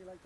later.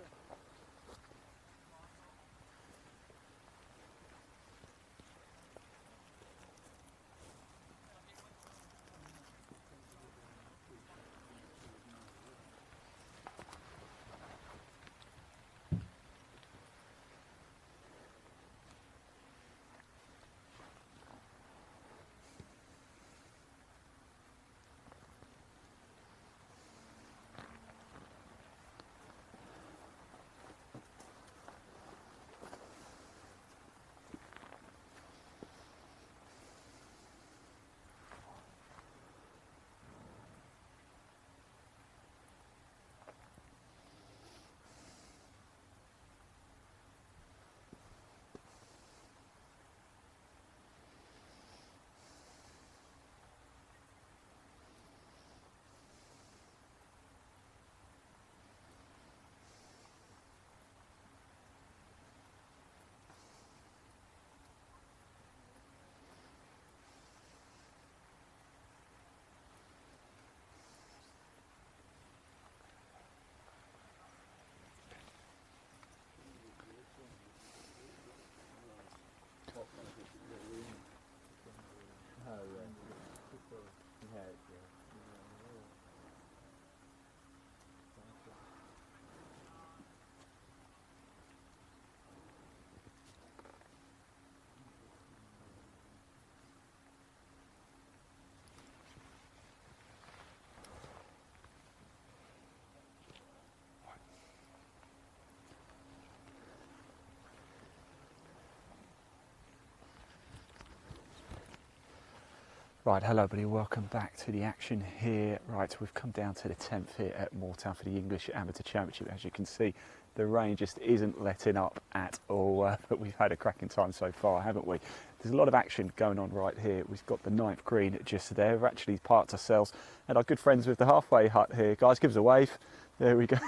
Right, hello everybody, welcome back to the action here. Right, we've come down to the 10th here at Moortown for the English Amateur Championship. As you can see, the rain just isn't letting up at all, but we've had a cracking time so far, haven't we? There's a lot of action going on right here. We've got the 9th green just there. We've actually parked ourselves and our good friends with the halfway hut here. Guys, give us a wave. There we go.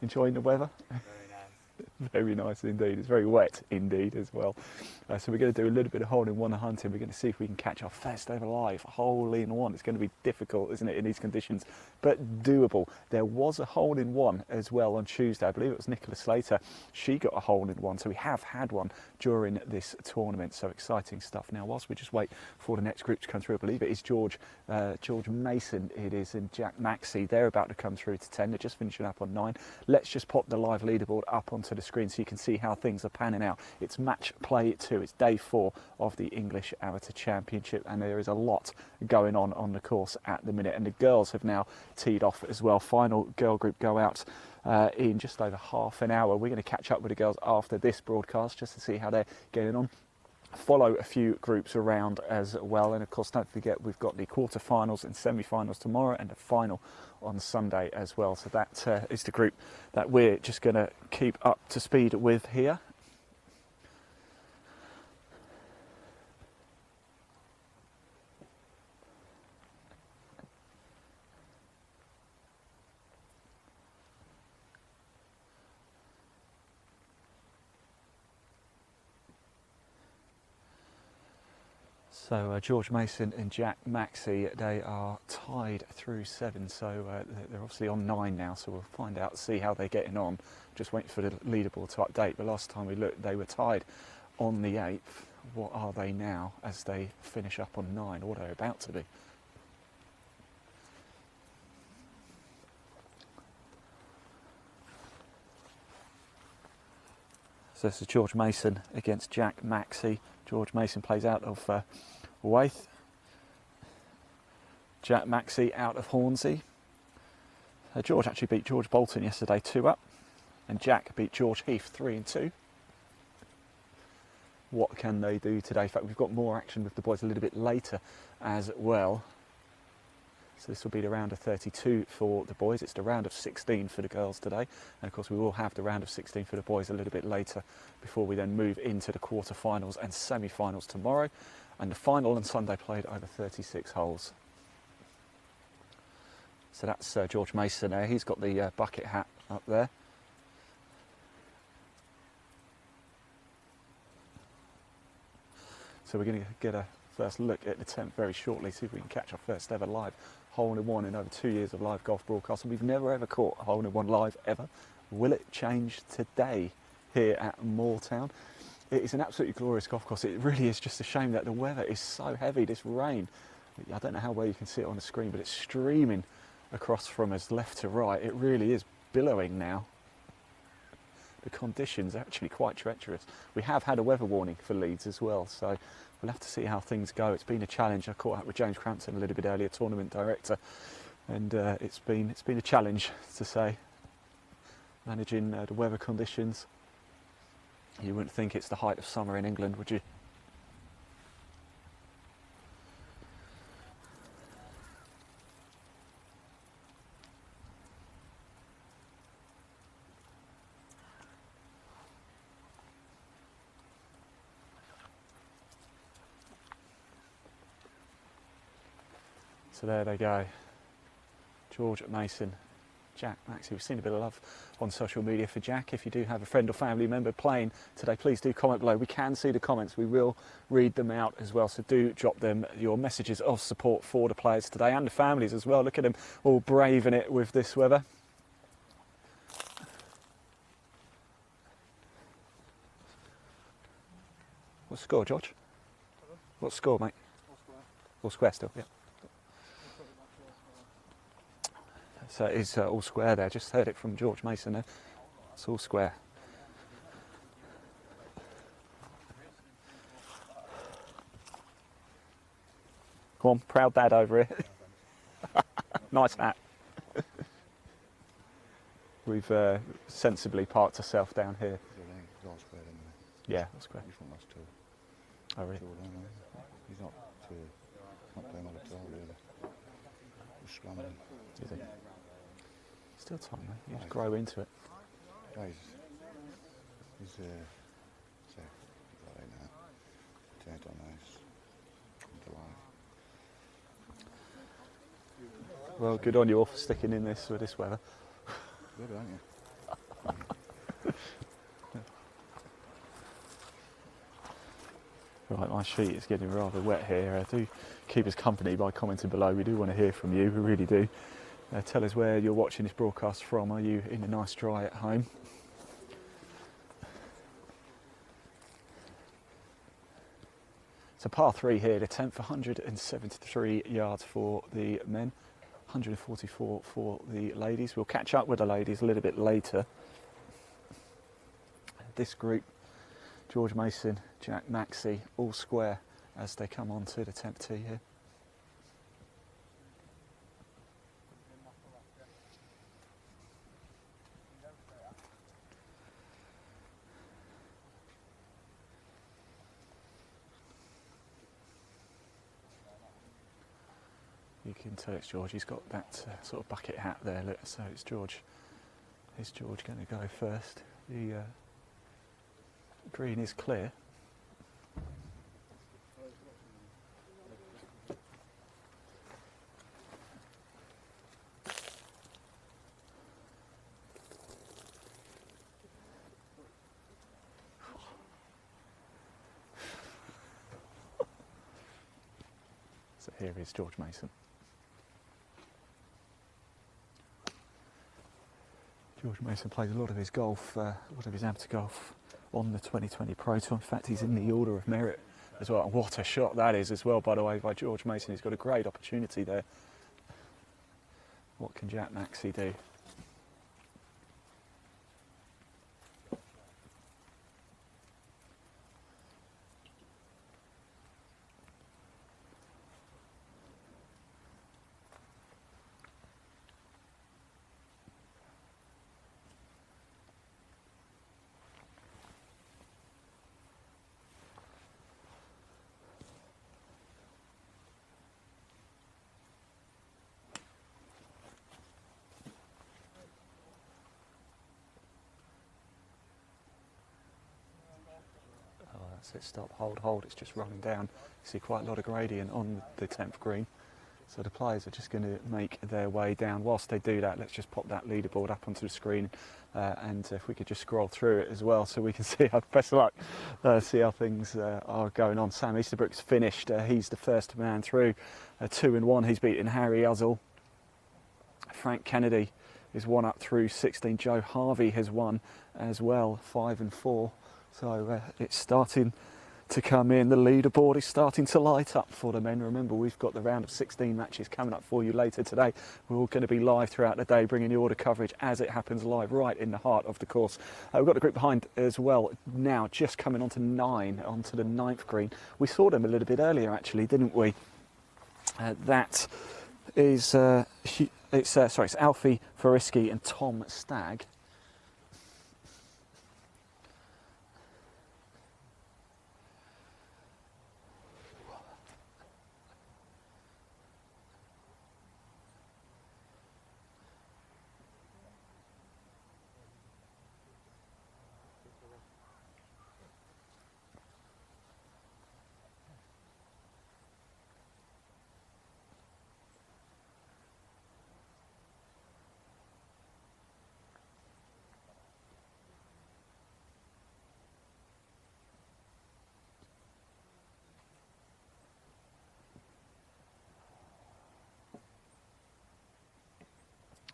Enjoying the weather? Very nice indeed. It's very wet indeed as well. So we're going to do a little bit of hole-in-one hunting. We're going to see if we can catch our first ever live hole-in-one. It's going to be difficult, isn't it, in these conditions, but doable. There was a hole-in-one as well on Tuesday. I believe it was Nicola Slater. She got a hole-in-one, so we have had one during this tournament. So exciting stuff. Now, whilst we just wait for the next group to come through, I believe it is George Mason, it is, and Jack Maxey. They're about to come through to 10. They're just finishing up on 9. Let's just pop the live leaderboard up onto the screen so you can see how things are panning out. It's match play 2. It's day 4 of the English Amateur Championship, and there is a lot going on the course at the minute. And the girls have now teed off as well. Final girl group go out in just over half an hour. We're going to catch up with the girls after this broadcast just to see how they're getting on. Follow a few groups around as well, and of course don't forget we've got the quarterfinals and semi-finals tomorrow and the final on Sunday as well. So that is the group that we're just going to keep up to speed with here. So George Mason and Jack Maxey, they are tied through 7, so they're obviously on 9 now, so we'll find out, see how they're getting on. Just waiting for the leaderboard to update, but last time we looked they were tied on the 8th. What are they now as they finish up on 9, or they're about to be? So this is George Mason against Jack Maxey. George Mason plays out of Waith. Jack Maxey out of Hornsey. George actually beat George Bolton yesterday 2-up, and Jack beat George Heath 3-2. What can they do today? In fact, we've got more action with the boys a little bit later as well. So this will be the round of 32 for the boys. It's the round of 16 for the girls today. And of course we will have the round of 16 for the boys a little bit later before we then move into the quarterfinals and semi-finals tomorrow. And the final on Sunday played over 36 holes. So that's George Mason there. He's got the bucket hat up there. So we're going to get a first look at the 10th very shortly, see if we can catch our first ever live hole-in-one in over 2 years of live golf broadcasting. We've never ever caught a hole-in-one live ever. Will it change today here at Moortown? It is an absolutely glorious golf course. It really is just a shame that the weather is so heavy, this rain. I don't know how well you can see it on the screen, but it's streaming across from us left to right. It really is billowing now. The conditions are actually quite treacherous. We have had a weather warning for Leeds as well, so we'll have to see how things go. It's been a challenge. I caught up with James Crampton a little bit earlier, tournament director, and it's been a challenge, to say, managing the weather conditions. You wouldn't think it's the height of summer in England, would you? So there they go, George Mason, Jack Maxey. We've seen a bit of love on social media for Jack. If you do have a friend or family member playing today, please do comment below. We can see the comments, we will read them out as well, so do drop them your messages of support for the players today and the families as well. Look at them all braving it with this weather. What's the score, George? What's the score, mate? All square still, yeah. So it is all square there. Just heard it from George Mason there. It's all square. Come on, proud dad over here. Nice hat. We've sensibly parked ourselves down here. It's all square, isn't it? Yeah, all square. You think that's two? Oh, really? He's not playing well at all, really. He's scrambling. Is he? Still time, mate. You just grow into it. Guys, he's right now. Turned on nice. Come to life. Well, good on you all for sticking in this with this weather. Good, aren't you? Right, my sheet is getting rather wet here. Do keep us company by commenting below. We do want to hear from you, we really do. Tell us where you're watching this broadcast from. Are you in a nice dry at home? It's a par 3 here, the 10th, 173 yards for the men, 144 for the ladies. We'll catch up with the ladies a little bit later. This group, George Mason, Jack Maxey, all square as they come on to the 10th tee here. You can tell it's George. He's got that sort of bucket hat there. Look, so it's George. Is George going to go first? The green is clear. So here is George Mason. George Mason plays a lot of his golf, a lot of his amateur golf on the 2020 Pro Tour. In fact, he's in the Order of Merit as well. And what a shot that is as well, by the way, by George Mason. He's got a great opportunity there. What can Jack Maxey do? That's it, stop, hold, it's just running down. You see quite a lot of gradient on the 10th green. So the players are just going to make their way down. Whilst they do that, let's just pop that leaderboard up onto the screen, and if we could just scroll through it as well, so we can see how, best of luck, see how things are going on. Sam Easterbrook's finished. He's the first man through, 2-1. He's beaten Harry Uzzle. Frank Kennedy is 1 up through 16. Joe Harvey has won as well, 5-4. So it's starting to come in. The leaderboard is starting to light up for the men. Remember, we've got the round of 16 matches coming up for you later today. We're all going to be live throughout the day, bringing you all the coverage as it happens live right in the heart of the course. We've got the group behind as well now, just coming onto 9, onto the 9th green. We saw them a little bit earlier actually, didn't we? That is it's Alfie Fariski and Tom Stagg.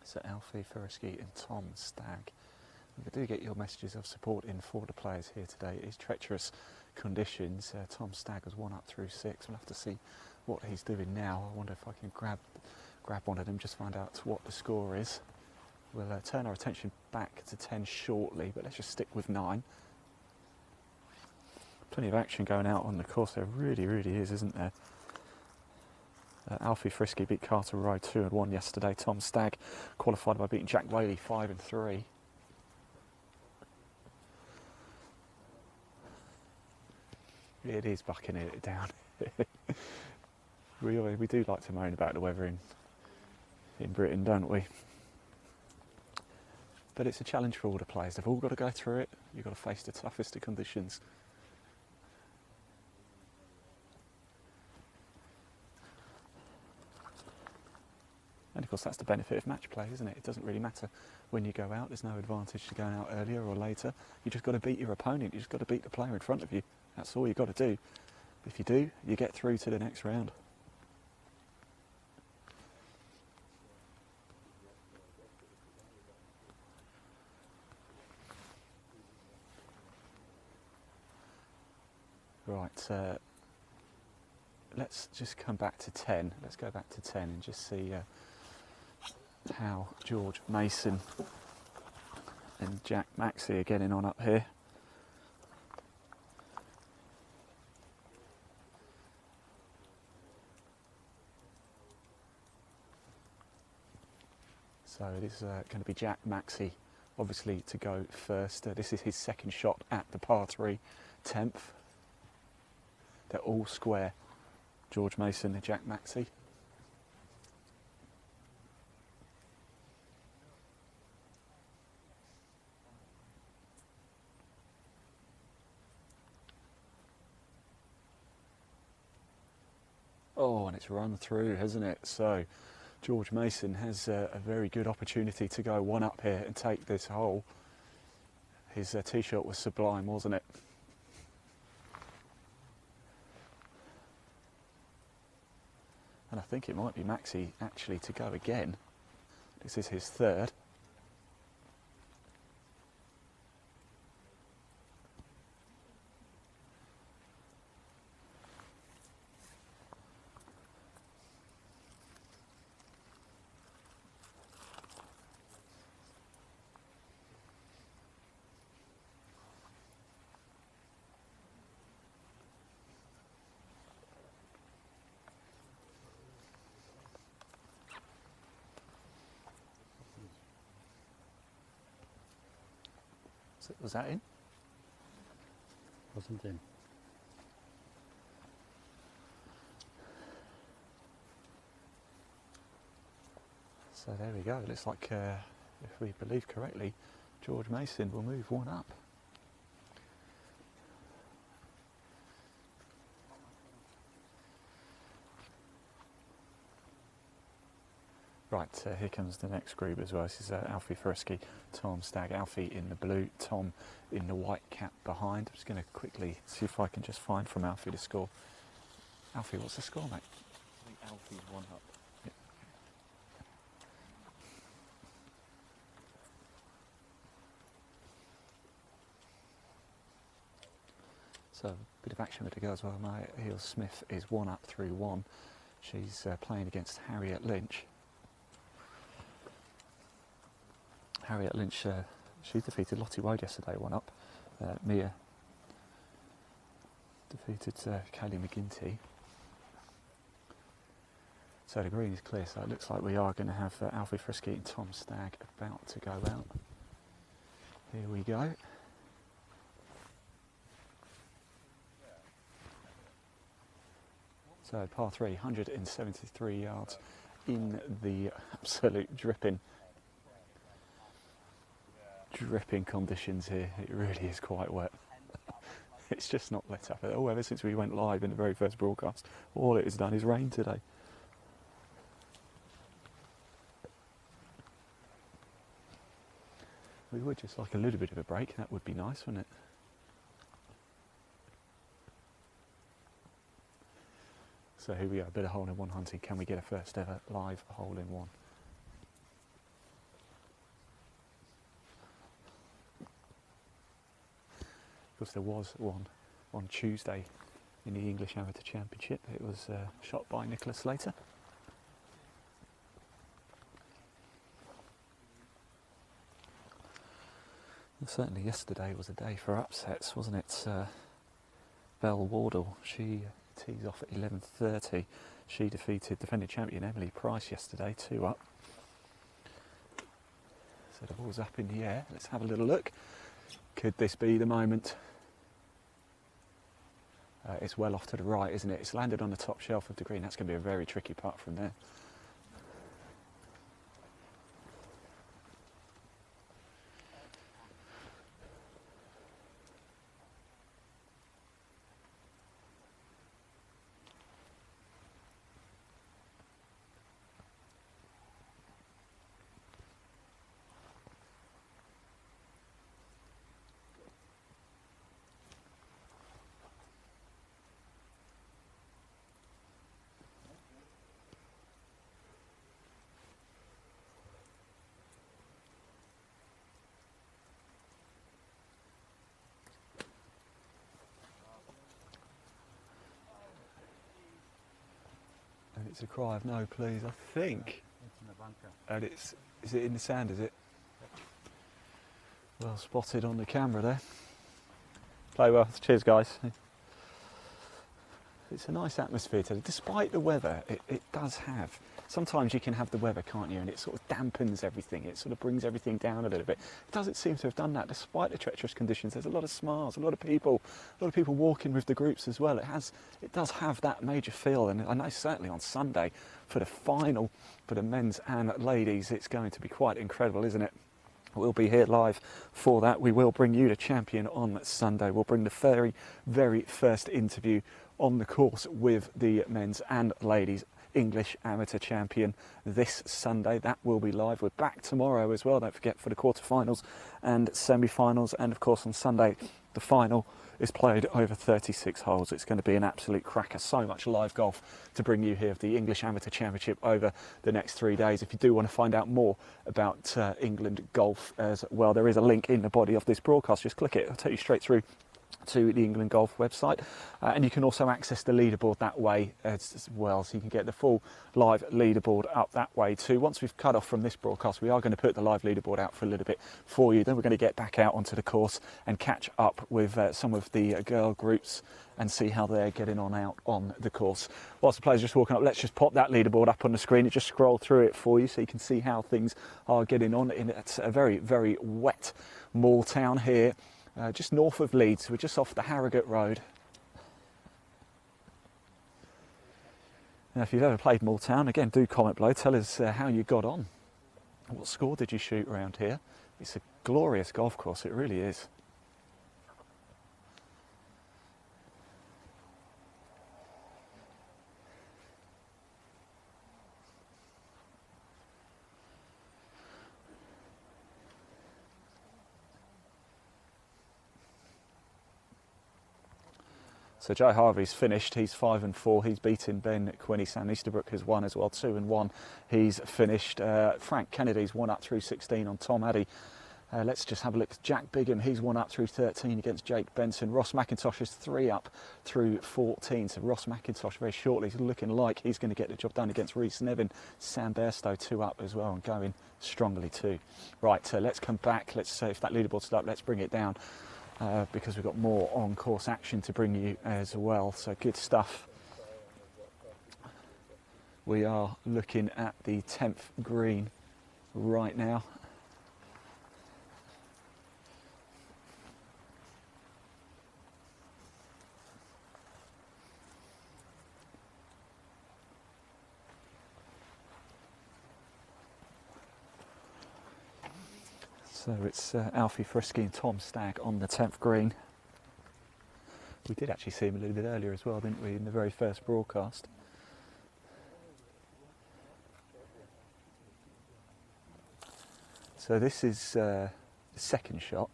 So Alfie Fariski and Tom Stagg. We do get your messages of support in for the players here today. It's treacherous conditions. Tom Stagg was 1 up through 6. We'll have to see what he's doing now. I wonder if I can grab one of them, just find out what the score is. We'll turn our attention back to 10 shortly, but let's just stick with 9. Plenty of action going out on the course. There really is, isn't there? Alfie Frisky beat Carter Rowe 2-1 yesterday. Tom Stagg qualified by beating Jack Whaley 5-3. It is bucking it down. we do like to moan about the weather in Britain, don't we? But it's a challenge for all the players. They've all got to go through it. You've got to face the toughest of conditions. And of course that's the benefit of match play, isn't it? It doesn't really matter when you go out. There's no advantage to going out earlier or later. You just got to beat your opponent. You just got to beat the player in front of you. That's all you've got to do. If you do, you get through to the next round. Right, let's just come back to 10. Let's go back to 10 and just see how George Mason and Jack Maxey are getting on up here. So it is going to be Jack Maxey, obviously, to go first. This is his second shot at the par 3 10th. They're all square, George Mason and Jack Maxey. Oh, and it's run through, hasn't it? So George Mason has a very good opportunity to go 1 up here and take this hole. His tee shot was sublime, wasn't it? And I think it might be Maxey actually to go again. This is his third. Was that in? Wasn't in. So there we go. It looks like, if we believe correctly, George Mason will move 1 up. Right, here comes the next group as well. This is Alfie Frisky, Tom Stagg, Alfie in the blue, Tom in the white cap behind. I'm just going to quickly see if I can just find from Alfie the score. Alfie, what's the score, mate? I think Alfie's 1 up. Yeah. So, a bit of action with the girls. Well, my heel Smith is 1 up through 1. She's playing against Harriet Lynch. Harriet Lynch, she defeated Lottie Wade yesterday, 1 up. Mia defeated Kaylee McGinty. So the green is clear, so it looks like we are going to have Alfie Frisky and Tom Stagg about to go out. Here we go. So par 3, 173 yards in the absolute dripping conditions here. It really is quite wet. It's just not let up. Oh, ever since we went live in the very first broadcast, all it has done is rain today. We would just like a little bit of a break. That would be nice, wouldn't it? So here we go, a bit of hole-in-one hunting. Can we get a first ever live hole-in-one? Of course, there was one on Tuesday in the English Amateur Championship. It was shot by Nicholas Slater. And certainly yesterday was a day for upsets, wasn't it? Belle Wardle, she tees off at 11:30. She defeated defending champion Emily Price yesterday, 2 up. So the ball's up in the air. Let's have a little look. Could this be the moment? It's well off to the right, isn't it? It's landed on the top shelf of the green. That's going to be a very tricky putt from there. And it's a cry of no, please, I think. It's in the bunker. And is it in the sand, is it? Well spotted on the camera there. Play well. Cheers, guys. It's a nice atmosphere today. Despite the weather, it does have. Sometimes you can have the weather, can't you? And it sort of dampens everything. It sort of brings everything down a little bit. It doesn't seem to have done that despite the treacherous conditions. There's a lot of smiles, a lot of people walking with the groups as well. It does have that major feel. And I know certainly on Sunday for the final for the men's and ladies, it's going to be quite incredible, isn't it? We'll be here live for that. We will bring you the champion on Sunday. We'll bring the very, very first interview on the course with the men's and ladies English Amateur Champion this Sunday. That will be live. We're back tomorrow as well, don't forget, for the quarterfinals and semi-finals. And of course on Sunday, the final is played over 36 holes. It's going to be an absolute cracker. So much live golf to bring you here of the English Amateur Championship over the next 3 days. If you do want to find out more about England golf as well, there is a link in the body of this broadcast. Just click it. It'll take you straight through to the England Golf website, and you can also access the leaderboard that way as well, so you can get the full live leaderboard up that way too. Once we've cut off from this broadcast, we are going to put the live leaderboard out for a little bit for you. Then we're going to get back out onto the course and catch up with some of the girl groups and see how they're getting on out on the course. Whilst the players are just walking up, let's just pop that leaderboard up on the screen and just scroll through it for you so you can see how things are getting on. It's a very, very wet Moortown here. Just north of Leeds. We're just off the Harrogate Road. Now, if you've ever played Moortown, again, do comment below. Tell us how you got on. What score did you shoot around here? It's a glorious golf course, it really is. So Joe Harvey's finished. He's 5 and 4. He's beaten Ben Quinney. Sam Easterbrook has won as well, 2 and 1. He's finished. Frank Kennedy's 1 up through 16 on Tom Addy. Let's just have a look. Jack Bigham, he's 1 up through 13 against Jake Benson. Ross McIntosh is 3 up through 14. So Ross McIntosh very shortly is looking like he's going to get the job done against Reece Nevin. Sam Bairstow 2 up as well and going strongly too. Right, so let's come back. Let's say if that leaderboard's still up, let's bring it down because we've got more on-course action to bring you as well. So good stuff. We are looking at the 10th green right now. So it's Alfie Frisky and Tom Stagg on the 10th green. We did actually see him a little bit earlier as well, didn't we, in the very first broadcast. So this is the second shot.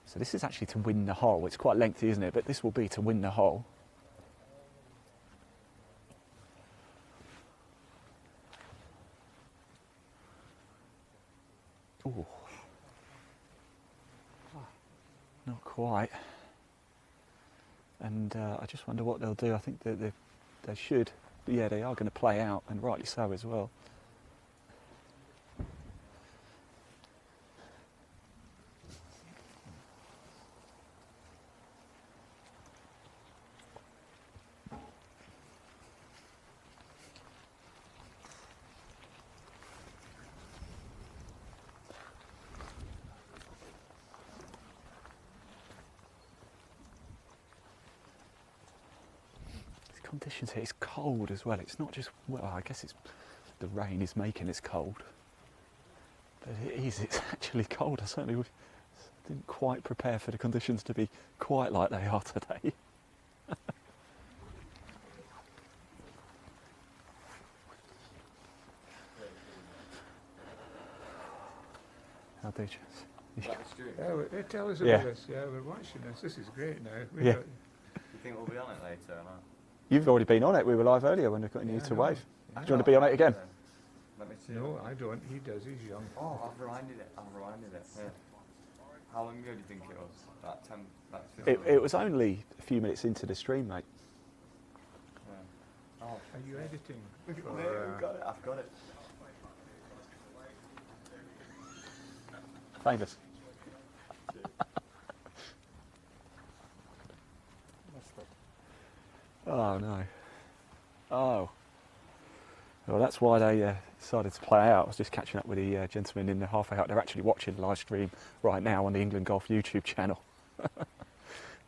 So this is actually to win the hole. It's quite lengthy, isn't it? But this will be to win the hole. Ooh. Not quite. And I just wonder what they'll do. I think that they should. But yeah, they are going to play out, and rightly so as well. Conditions here, it's cold as well. It's not just, well, I guess it's the rain is making it cold, but it's actually cold. I certainly didn't quite prepare for the conditions to be quite like they are today. How do you? Yeah, tell us about Yeah. this. Yeah, we're watching this. This is great now. Yeah. Do you think we'll be on it later or not? You've already been on it. We were live earlier when we got you Yeah, to I know. wave. Do you want to be on it again? Let me see. No, I don't. He does. He's young. Oh, I've rewinded it. Yeah. How long ago do you think it was? About 10, about 15? It was only a few minutes into the stream, mate. Yeah. Oh, Are you editing? we've for, got it. I've got it. Famous. Oh no. Oh. Well, that's why they decided to play out. I was just catching up with the gentlemen in the halfway out. They're actually watching the live stream right now on the England Golf YouTube channel.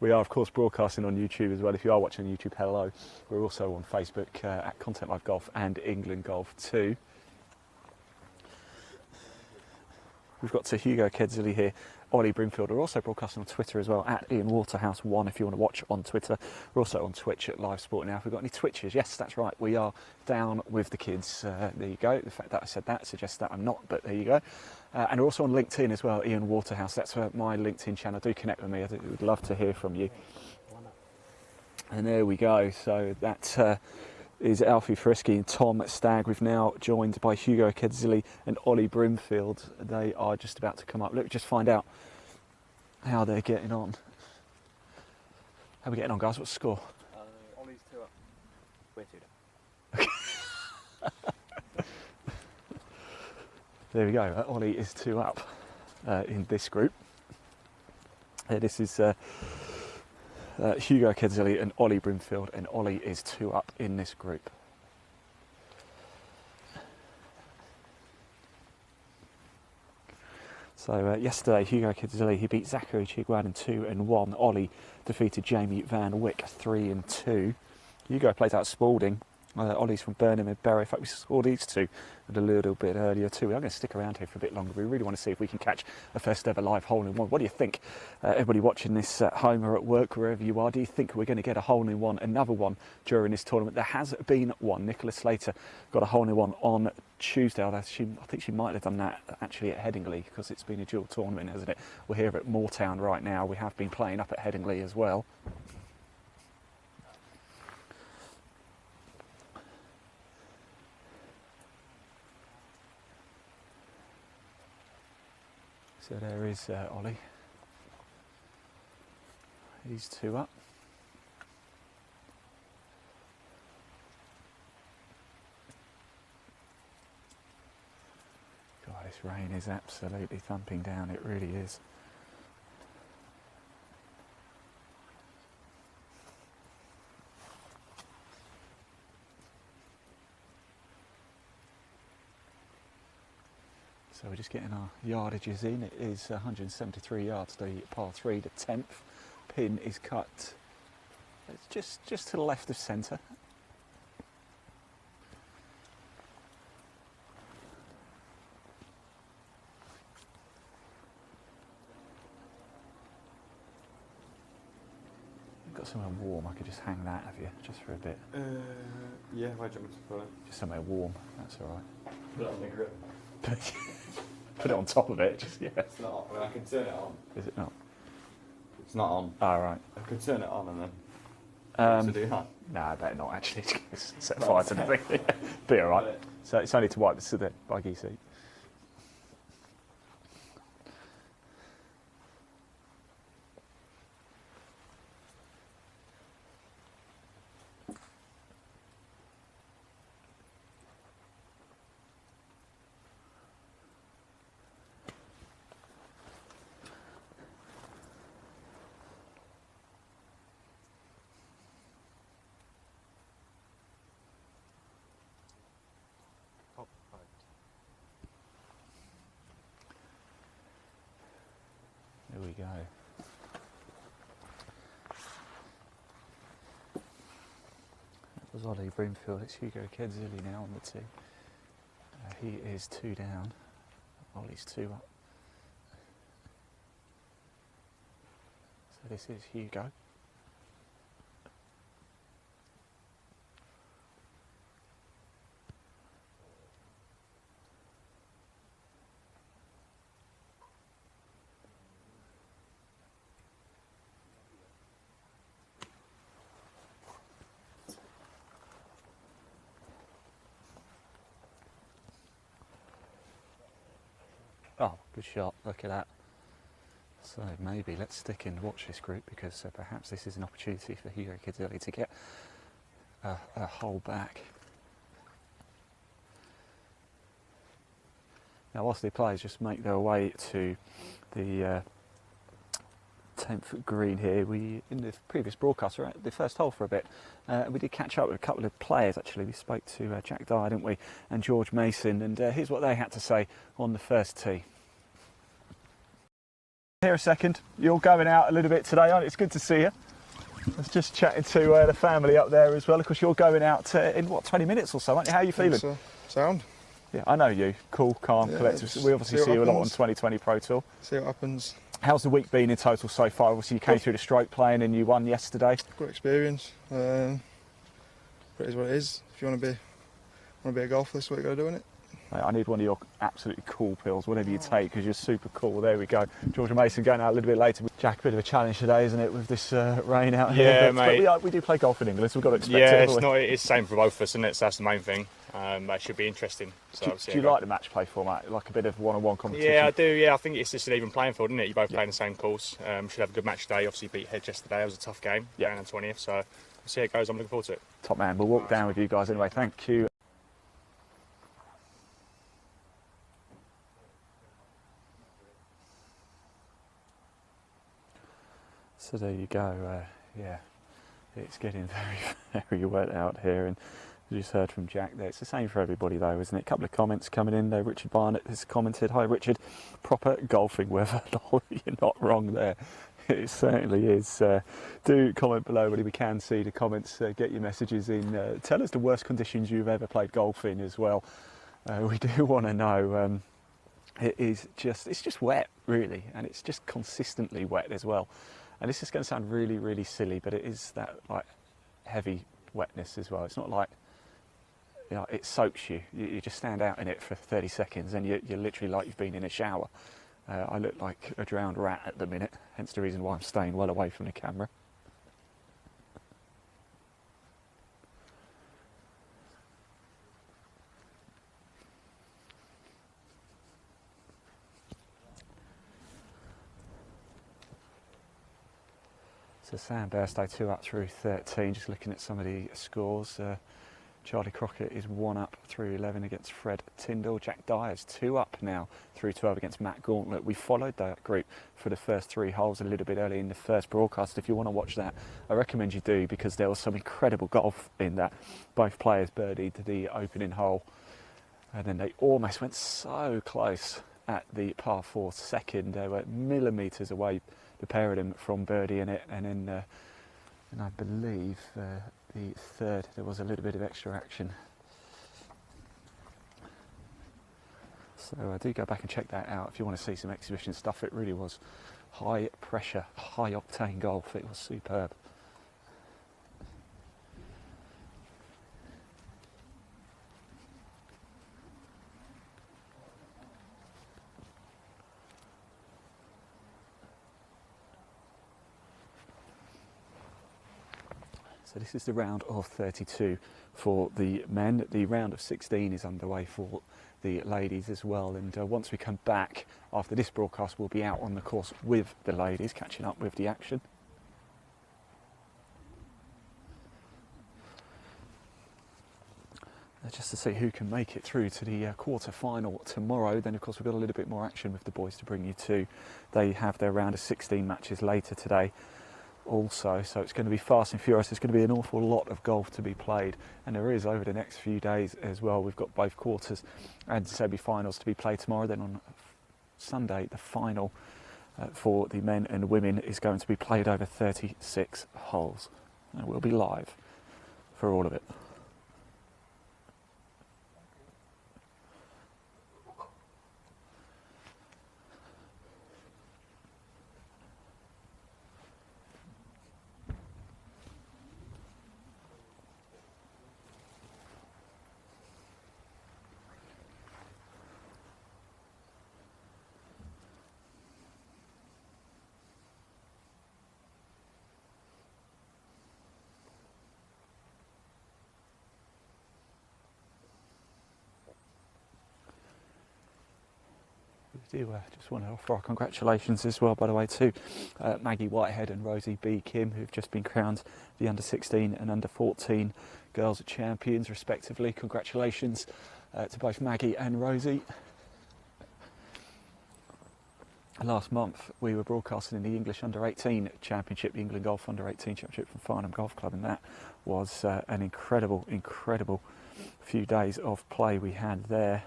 We are, of course, broadcasting on YouTube as well. If you are watching on YouTube, hello. We're also on Facebook at Content Live Golf and England Golf too. We've got Hugo Kedzilli here, Ollie Brimfield. We're also broadcasting on Twitter as well, at Ian Waterhouse1 if you want to watch on Twitter. We're also on Twitch at Live Sport now. If we've got any Twitchers, yes, that's right, we are down with the kids. There you go. The fact that I said that suggests that I'm not, but there you go. And we're also on LinkedIn as well, Ian Waterhouse. That's my LinkedIn channel. Do connect with me. I would love to hear from you. And there we go. So that is Alfie Frisky and Tom Stagg. We've now joined by Hugo Kedzilli and Ollie Brimfield. They are just about to come up. Look, just find out how they're getting on. How are we getting on, guys? What's the score? Ollie's 2 up. We're 2 down. There we go. Ollie is 2 up in this group. This is Hugo Kedzilli and Ollie Brimfield, and Ollie is 2 up in this group. So yesterday, Hugo Kedzilli, he beat Zachary Chigwadan 2 and 1. Ollie defeated Jamie Van Wyck 3 and 2. Hugo played out Spalding Ollie's from Burnham and Barrow. In fact, we scored these two a little bit earlier too. I'm going to stick around here for a bit longer. We really want to see if we can catch a first ever live hole-in-one. What do you think? Everybody watching this at home or at work, wherever you are, do you think we're going to get a hole-in-one, another one during this tournament? There has been one. Nicola Slater got a hole-in-one on Tuesday. I think she might have done that actually at Headingley, because it's been a dual tournament, hasn't it? We're here at Moortown right now. We have been playing up at Headingley as well. So there is Ollie. He's two up. God, this rain is absolutely thumping down, it really is. So we're just getting our yardages in. It is 173 yards, the par 3, the 10th pin is cut. It's just to the left of centre. I've got somewhere warm, I could just hang that, have you, just for a bit. Yeah, why do you want me to put it? Just somewhere warm, that's all right. Put it on the grip. Put it on top of it, just, yeah. It's not. I mean, I can turn it on. Is it not? It's not on. Ah, right. I could turn it on and then. To do that. No, I better not actually. Set fire to the thing. Be all right. So it's only to wipe the buggy seat. Here we go. That was Ollie Broomfield. It's Hugo Kedzilli now on the tee. He is two down. Ollie's two up. So this is Hugo. Oh, good shot, look at that. So maybe let's stick and watch this group, because perhaps this is an opportunity for Hugo Kedzilli to get a hole back. Now whilst the players just make their way to the 10th green here, we, in the previous broadcast, were at the first hole for a bit. We did catch up with a couple of players actually. We spoke to Jack Dyer, didn't we, and George Mason, and here's what they had to say on the first tee. Here a second, you're going out a little bit today, aren't it? It's good to see you. I was just chatting to the family up there as well. Of course, you're going out in what, 20 minutes or so, aren't you? How are you feeling? So. Sound? Yeah, I know you. Cool, calm, collected. We obviously see you a lot on 2020 Pro Tour. See what happens. How's the week been in total so far? Obviously, you came through the stroke playing and you won yesterday. Good experience. But it is what it is. If you want to be a golfer, this is what you got to do, innit? Mate, I need one of your absolutely cool pills, whatever you take, because you're super cool. There we go. George Mason going out a little bit later. Jack, a bit of a challenge today, isn't it, with this rain out here? Yeah, but mate. We do play golf in England, so we've got to expect it. Yeah, it's the same for both of us, isn't it? So that's the main thing. It should be interesting. So do you like the match play format, like a bit of one-on-one competition? Yeah, I do. Yeah, I think it's just an even playing field, isn't it? You both playing the same course. Should have a good match today. Obviously, beat Hedge yesterday. It was a tough game. Yeah, on 20th. So we'll see how it goes. I'm looking forward to it. Top man. We'll walk down with you guys anyway. Thank you. So there you go. Yeah, it's getting very, very wet out here, and as you just heard from Jack there, it's the same for everybody though, isn't it? A couple of comments coming in there. Richard Barnett has commented, "Hi Richard, proper golfing weather." You're not wrong there. It certainly is. Do comment below whether we can see the comments. Get your messages in. Tell us the worst conditions you've ever played golf in as well. We do want to know. It's just wet, really, and it's just consistently wet as well. And this is going to sound really, really silly, but it is that like heavy wetness as well. It's not like, you know, it soaks you. You just stand out in it for 30 seconds and you're literally like you've been in a shower. I look like a drowned rat at the minute, hence the reason why I'm staying well away from the camera. So Sam Bairstow 2 up through 13, just looking at some of the scores. Charlie Crockett is 1 up through 11 against Fred Tyndall. Jack Dyer's 2 up now through 12 against Matt Gauntlet. We followed that group for the first 3 holes a little bit early in the first broadcast. If you want to watch that, I recommend you do, because there was some incredible golf in that. Both players birdied the opening hole, and then they almost went so close at the par 4 second. They were millimetres away, the pair of them, from birdieing it, and then and I believe the third, there was a little bit of extra action. So do go back and check that out if you want to see some exhibition stuff. It really was high pressure, high octane golf. It was superb. So this is the round of 32 for the men. The round of 16 is underway for the ladies as well. And once we come back after this broadcast, we'll be out on the course with the ladies, catching up with the action. Just to see who can make it through to the quarter final tomorrow. Then of course we've got a little bit more action with the boys to bring you to. They have their round of 16 matches later today also, so it's going to be fast and furious. There's going to be an awful lot of golf to be played, and there is over the next few days as well. We've got both quarters and semi-finals to be played tomorrow. Then on Sunday, the final for the men and women is going to be played over 36 holes, and we'll be live for all of it. We do just want to offer our congratulations as well, by the way, to Maggie Whitehead and Rosie B. Kim, who've just been crowned the under 16 and under 14 girls champions respectively. Congratulations to both Maggie and Rosie. Last month we were broadcasting the English Under 18 Championship, the England Golf Under 18 Championship from Farnham Golf Club, and that was an incredible few days of play we had there.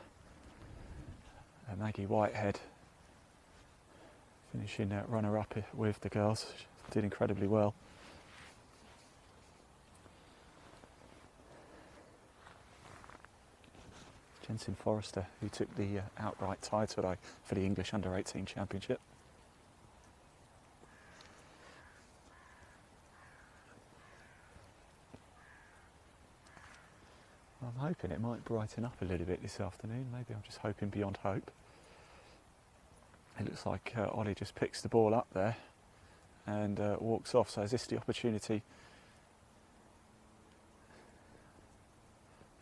Maggie Whitehead finishing runner-up with the girls. She did incredibly well. Jensen Forrester, who took the outright title for the English Under 18 Championship. I'm hoping it might brighten up a little bit this afternoon. Maybe I'm just hoping beyond hope. It looks like Ollie just picks the ball up there and walks off. So is this the opportunity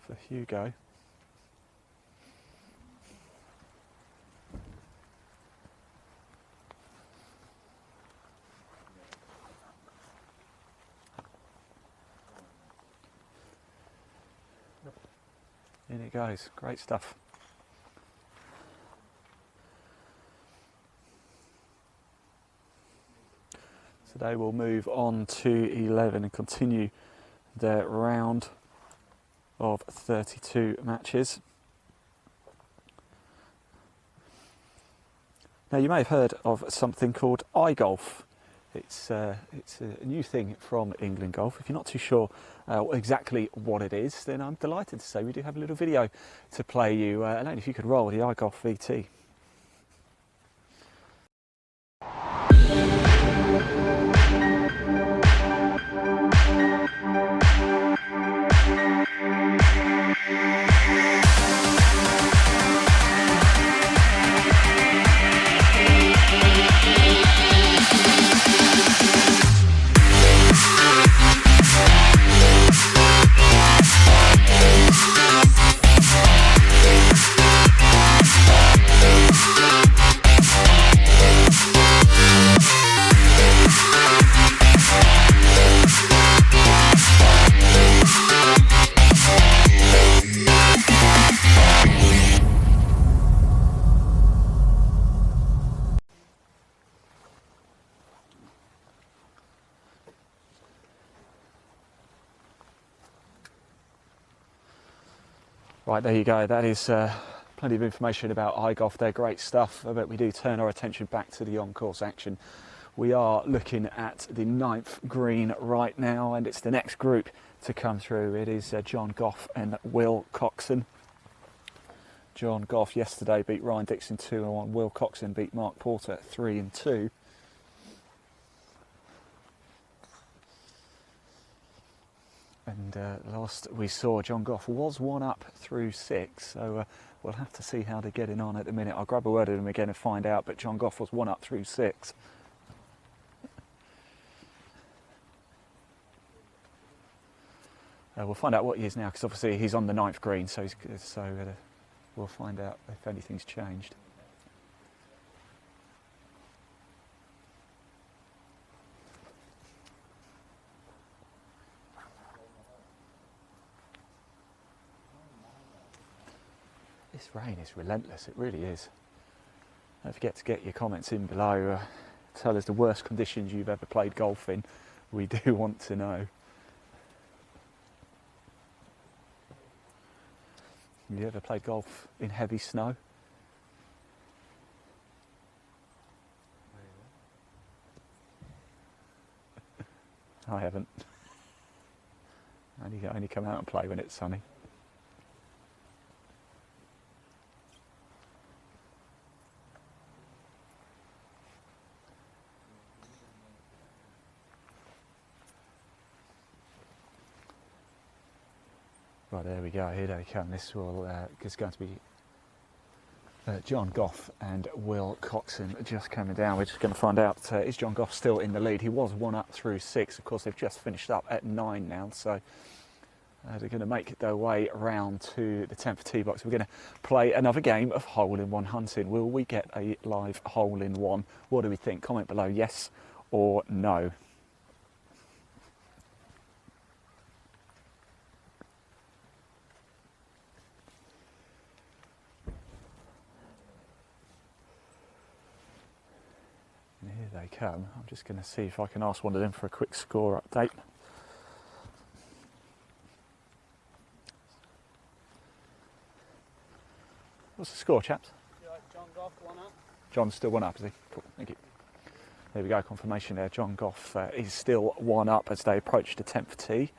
for Hugo? In it goes. Great stuff. So they will move on to 11 and continue their round of 32 matches. Now you may have heard of something called iGolf. It's a new thing from England Golf. If you're not too sure exactly what it is, then I'm delighted to say we do have a little video to play you. Elaine, if you could roll the iGolf VT. Right, there you go. That is plenty of information about iGolf. They're great stuff, but we do turn our attention back to the on-course action. We are looking at the 9th green right now, and it's the next group to come through. It is John Goff and Will Coxon. John Goff yesterday beat Ryan Dixon 2-1. Will Coxon beat Mark Porter 3-2. And last we saw, John Goff was 1 up through 6, so we'll have to see how they're getting on at the minute. I'll grab a word of him again and find out, but John Goff was 1 up through 6. We'll find out what he is now, because obviously he's on the 9th green, so we'll find out if anything's changed. This rain is relentless, it really is. Don't forget to get your comments in below. Tell us the worst conditions you've ever played golf in. We do want to know. Have you ever played golf in heavy snow? I haven't. I only come out and play when it's sunny. Right, there we go, here they come. This is going to be John Goff and Will Coxon just coming down. We're just going to find out, is John Goff still in the lead? He was 1 up through 6. Of course, they've just finished up at 9 now, so they're going to make their way round to the 10th tee box. We're going to play another game of hole-in-one hunting. Will we get a live hole-in-one? What do we think? Comment below, yes or no. And here they come. I'm just going to see if I can ask one of them for a quick score update. What's the score, chaps? John Goff 1 up. John's still 1 up, is he? Cool, thank you. There we go, confirmation there. John Goff is still 1 up as they approach the 10th tee.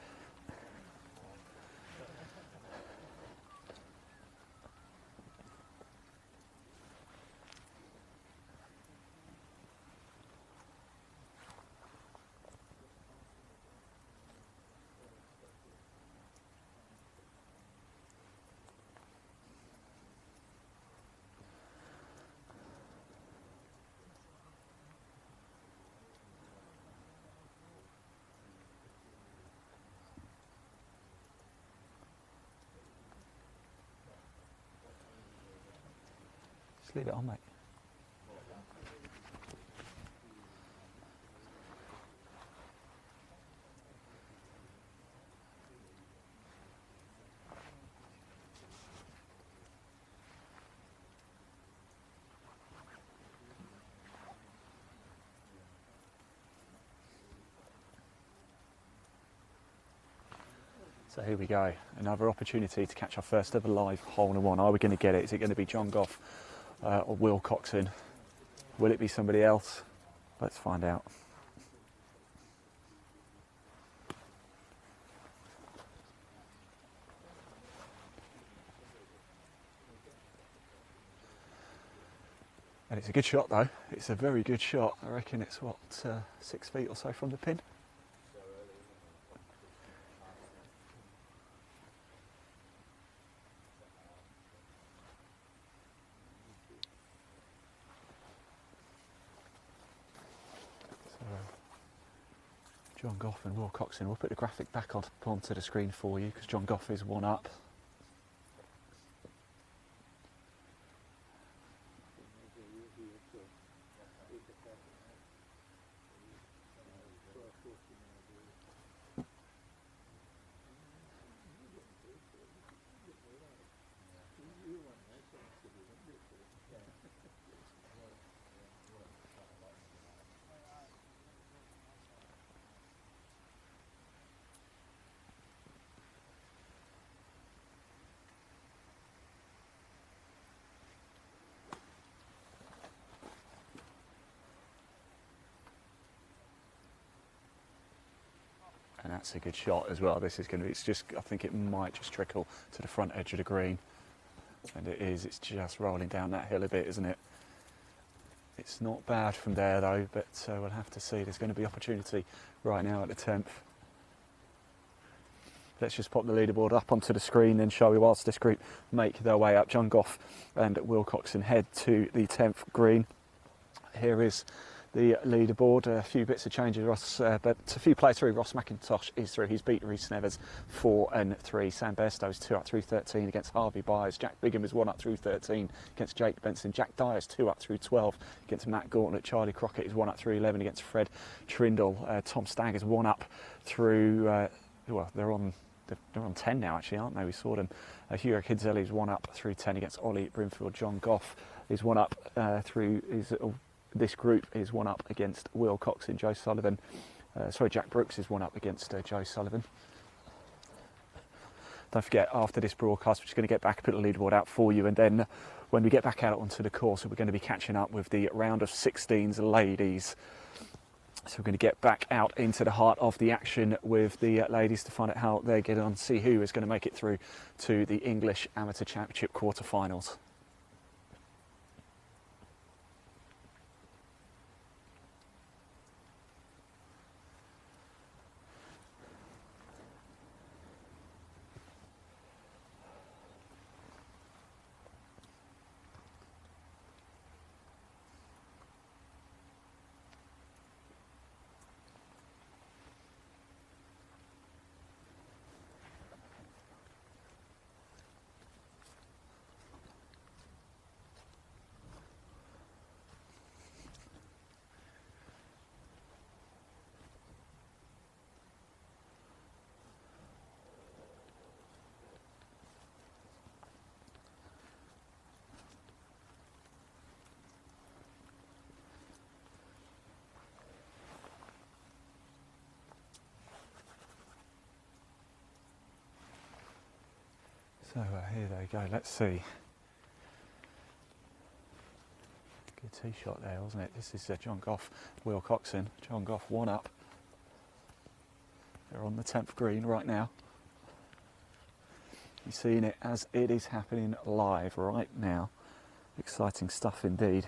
Just leave it on, mate. So here we go, another opportunity to catch our first ever live hole-in-one. Are we going to get it? Is it going to be John Goff or Will Coxon? Will it be somebody else? Let's find out. And it's a good shot though, it's a very good shot. I reckon it's what, 6 feet or so from the pin? So, John Goff and Will Coxon, we'll put the graphic back onto the screen for you because John Goff is 1 up. And that's a good shot as well. This is going to be, it's just, I think it might just trickle to the front edge of the green. And it is, it's just rolling down that hill a bit, isn't it? It's not bad from there though, but we'll have to see. There's going to be opportunity right now at the 10th. Let's just pop the leaderboard up onto the screen then, shall we, whilst this group make their way up. John Goff and Will Coxon head to the 10th green. Here is the leaderboard, a few bits of changes, but a few players through. Ross McIntosh is through, he's beat Reece Nevers 4 and 3. Sam Bairstow's 2 up through 13 against Harvey Byers. Jack Bigham is 1 up through 13 against Jake Benson. Jack Dyer's 2 up through 12 against Matt Gauntlet. Charlie Crockett is 1 up through 11 against Fred Trindle. Tom Stagg is 1 up through, well, they're on 10 now actually, aren't they? We saw them. Hugo Kidzelli is 1 up through 10 against Ollie Brimfield. John Goff is 1 up through this group is 1 up against Will Coxon. Joe Sullivan, Jack Brooks is 1 up against Joe Sullivan. Don't forget, after this broadcast, we're just going to get back, put the leaderboard out for you, and then when we get back out onto the course, we're going to be catching up with the round of 16s ladies. So we're going to get back out into the heart of the action with the ladies to find out how they're getting on, see who is going to make it through to the English Amateur Championship quarterfinals. So here they go, let's see. Good tee shot there, wasn't it? This is John Goff, Will Coxon. John Goff 1 up. They're on the 10th green right now. You're seeing it as it is happening live right now. Exciting stuff indeed.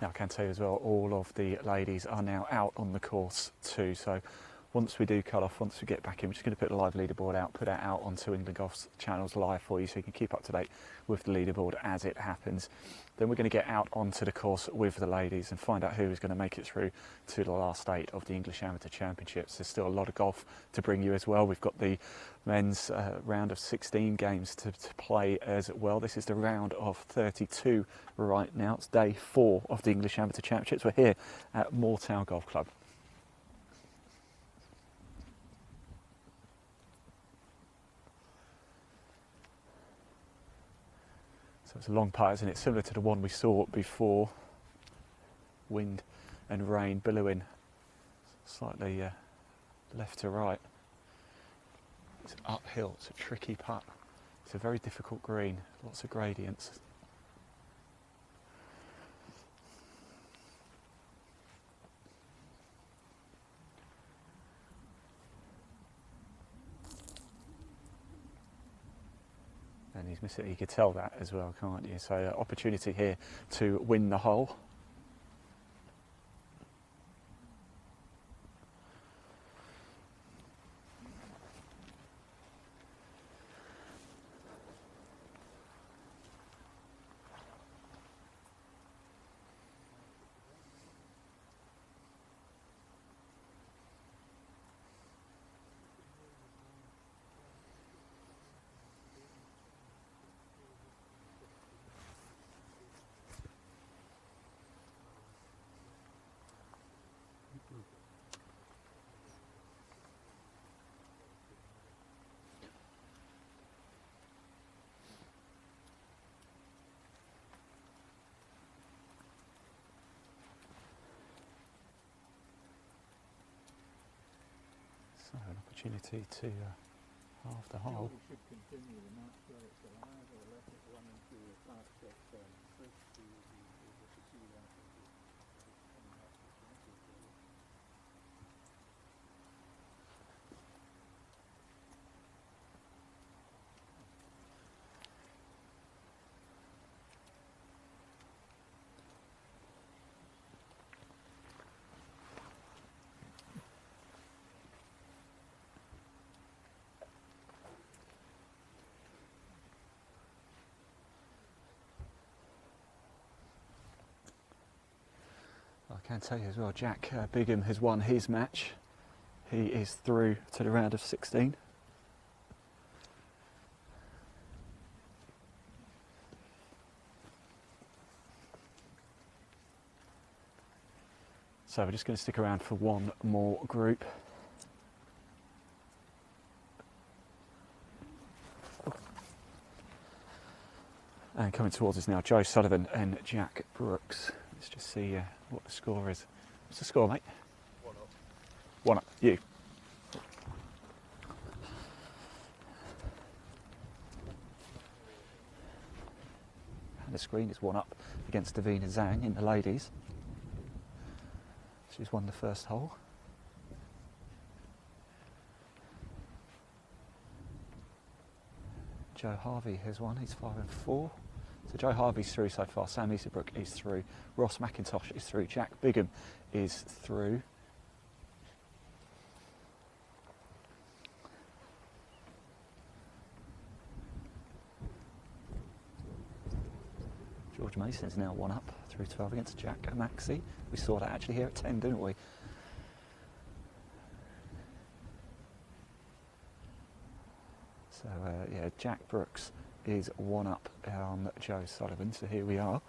Now I can tell you as well, all of the ladies are now out on the course too. So once we do cut off, once we get back in, we're just going to put the live leaderboard out, put it out onto England Golf's channels live for you so you can keep up to date with the leaderboard as it happens. Then we're going to get out onto the course with the ladies and find out who is going to make it through to the last 8 of the English Amateur Championships. There's still a lot of golf to bring you as well. We've got the men's round of 16 games to play as well. This is the round of 32 right now. It's day 4 of the English Amateur Championships. We're here at Moortown Golf Club. So it's a long putt, isn't it? Similar to the one we saw before. Wind and rain billowing slightly left to right. It's uphill, it's a tricky putt. It's a very difficult green, lots of gradients. And he's missed it, you could tell that as well, can't you? So opportunity here to win the hole. So an opportunity to halve the hole. We should continue the match where it's alive or let it run into a fast check first to be able to see that. I can tell you as well, Jack Bigham has won his match. He is through to the round of 16. So we're just going to stick around for one more group. And coming towards us now, Joe Sullivan and Jack Brooks. Let's just see what the score is. What's the score, mate? 1 up. 1 up, you. And the screen is 1 up against Davina Zhang in the ladies. She's won the first hole. Joe Harvey has won, he's 5 and 4. So Joe Harvey's through so far, Sam Easterbrook is through, Ross McIntosh is through, Jack Bigham is through. George Mason's now 1 up through 12 against Jack Maxey. We saw that actually here at 10, didn't we? So yeah, Jack Brooks is 1 up on Joe Sullivan, so here we are.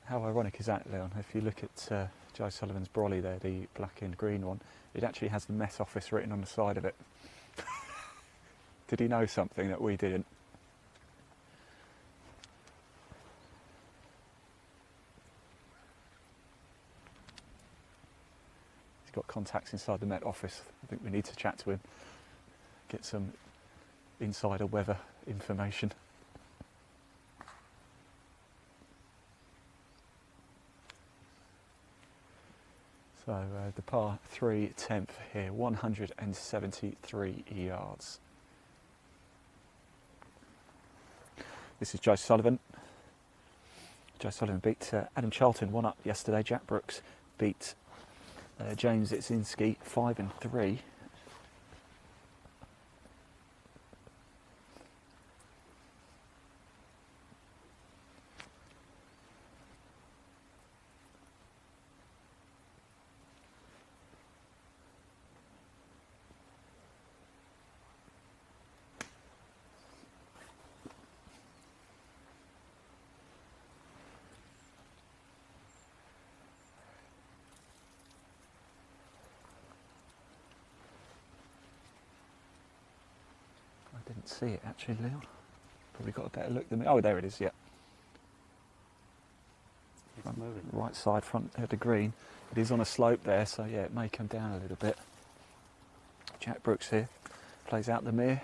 How ironic is that, Leon? If you look at Joe Sullivan's brolly there, the black and green one, it actually has the Met Office written on the side of it. Did he know something that we didn't? He's got contacts inside the Met Office. I think we need to chat to him, get some insider weather information. So the par 3 10th here, 173 yards. This is Joe Sullivan. Joe Sullivan beat Adam Charlton 1 up yesterday. Jack Brooks beat James Itzinski 5 and 3. Can't see it actually, Leon. Probably got a better look than me. Oh, there it is, yeah. It's moving. Right side front of the green. It is on a slope there, so yeah, it may come down a little bit. Jack Brooks here, plays out the Mere.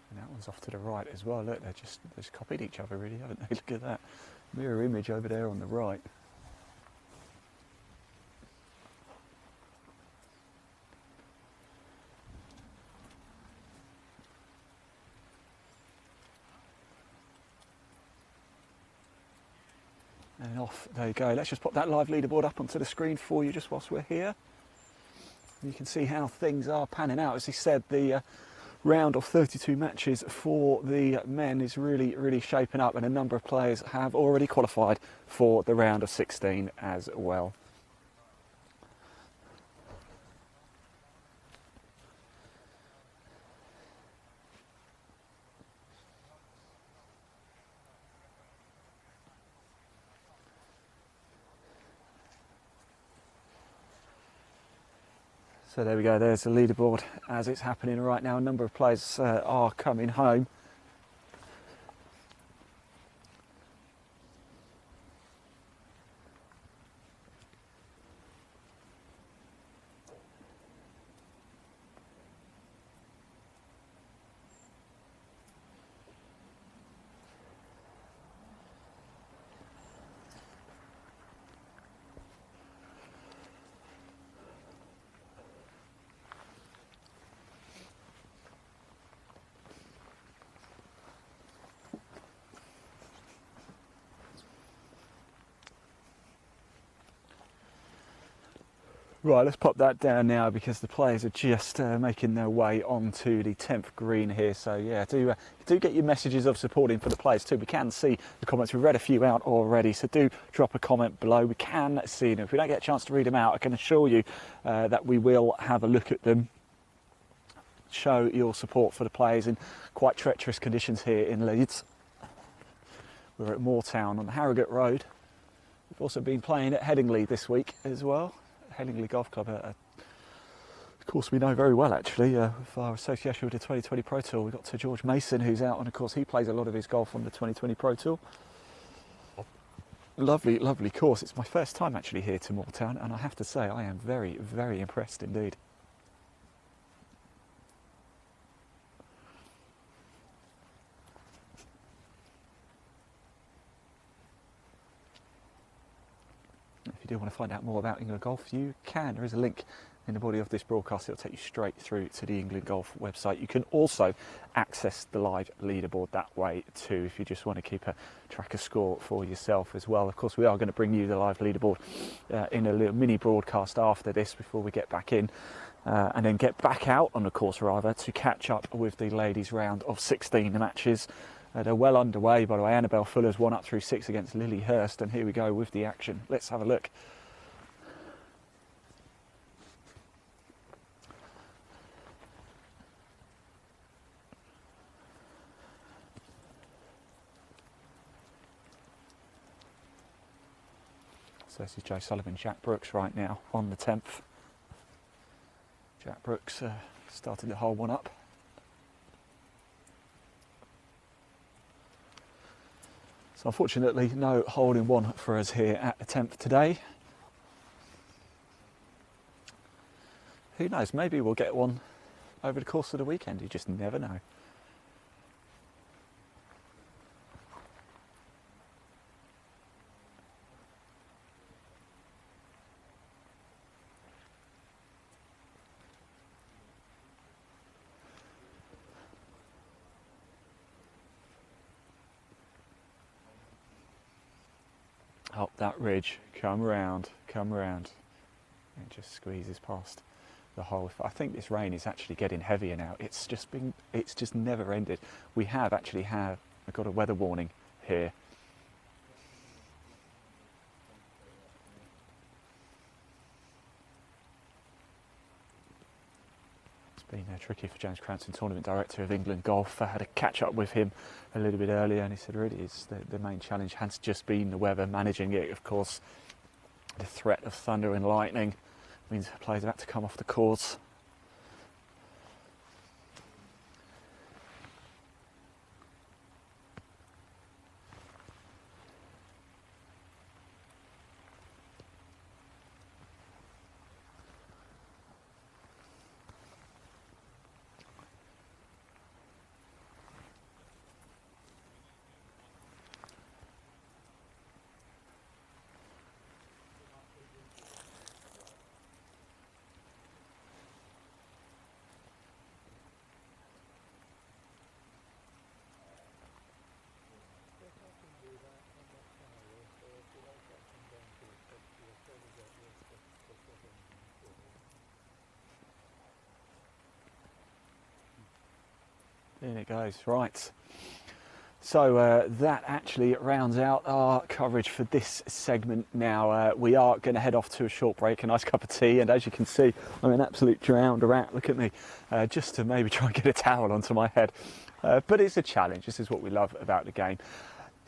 And that one's off to the right as well. Look, they've just copied each other really, haven't they? Look at that. Mirror image over there on the right. And off, there you go. Let's just pop that live leaderboard up onto the screen for you just whilst we're here. You can see how things are panning out. As he said, the round of 32 matches for the men is really shaping up, and a number of players have already qualified for the round of 16 as well. So there we go, there's the leaderboard as it's happening right now. A number of players are coming home. Right, let's pop that down now because the players are just making their way onto the 10th green here. So yeah, do get your messages of supporting for the players too. We can see the comments. We've read a few out already, so do drop a comment below. We can see them. If we don't get a chance to read them out, I can assure you that we will have a look at them. Show your support for the players in quite treacherous conditions here in Leeds. We're at Moortown on the Harrogate Road. We've also been playing at Headingley this week as well. Headingley Golf Club, of course we know very well actually, with our association with the 2020 Pro Tour. We've got George Mason who's out, and of course he plays a lot of his golf on the 2020 Pro Tour. Lovely, lovely course. It's my first time actually here to Moortown, and I have to say I am very, very impressed indeed. If you do want to find out more about England Golf, you can. There is a link in the body of this broadcast. It'll take you straight through to the England Golf website. You can also access the live leaderboard that way too, if you just want to keep a track of score for yourself as well. Of course, we are going to bring you the live leaderboard in a little mini broadcast after this before we get back in. And then get back out on the course rather to catch up with the ladies' round of 16 matches. They're well underway, by the way. Annabelle Fuller's 1 up through 6 against Lily Hurst, and here we go with the action. Let's have a look. So this is Joe Sullivan, Jack Brooks right now on the 10th. Jack Brooks started the hole 1 up. So unfortunately, no hole-in-one for us here at the 10th today. Who knows, maybe we'll get one over the course of the weekend, you just never know. Up that ridge, come round, come round. It just squeezes past the hole. I think this rain is actually getting heavier now. It's just never ended. We have actually got a weather warning here. It's been tricky for James Cranston, Tournament Director of England Golf. I had a catch up with him a little bit earlier and he said really it's the main challenge has just been the weather, managing it. Of course, the threat of thunder and lightning means players have had to come off the course. In it goes, right. So that actually rounds out our coverage for this segment now. We are going to head off to a short break, a nice cup of tea, and as you can see, I'm an absolute drowned rat. Look at me, just to maybe try and get a towel onto my head. But it's a challenge. This is what we love about the game.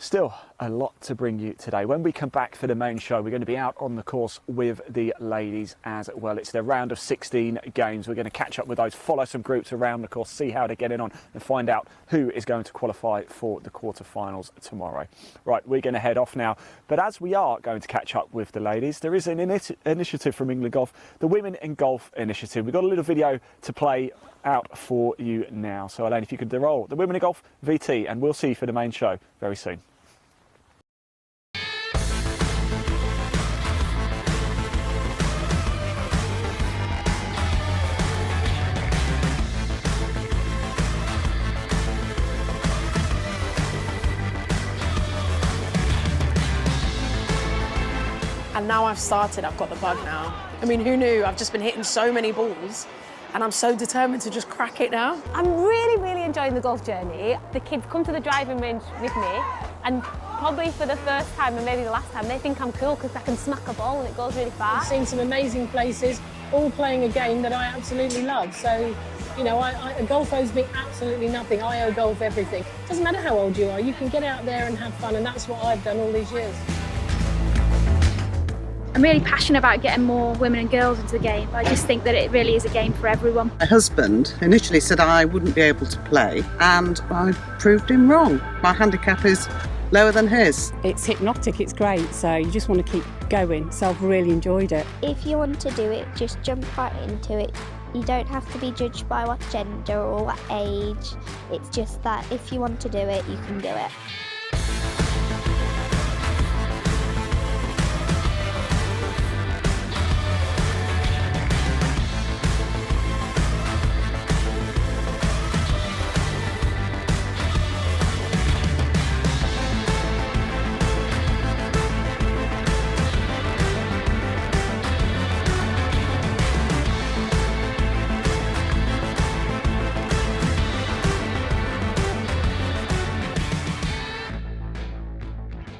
Still a lot to bring you today. When we come back for the main show, we're going to be out on the course with the ladies as well. It's their round of 16 games. We're going to catch up with those, follow some groups around the course, see how they're getting on and find out who is going to qualify for the quarterfinals tomorrow. Right, we're going to head off now. But as we are going to catch up with the ladies, there is an initiative from England Golf, the Women in Golf Initiative. We've got a little video to play out for you now. So Elaine, if you could roll the Women in Golf VT, and we'll see you for the main show very soon. And now I've started, I've got the bug now. I mean, who knew? I've just been hitting so many balls and I'm so determined to just crack it now. I'm really enjoying the golf journey. The kids come to the driving range with me and probably for the first time and maybe the last time, they think I'm cool because I can smack a ball and it goes really far. I've seen some amazing places, all playing a game that I absolutely love. So, you know, golf owes me absolutely nothing. I owe golf everything. Doesn't matter how old you are, you can get out there and have fun, and that's what I've done all these years. I'm really passionate about getting more women and girls into the game. I just think that it really is a game for everyone. My husband initially said I wouldn't be able to play, and I proved him wrong. My handicap is lower than his. It's hypnotic, it's great, so you just want to keep going, so I've really enjoyed it. If you want to do it, just jump right into it. You don't have to be judged by what gender or what age. It's just that if you want to do it, you can do it.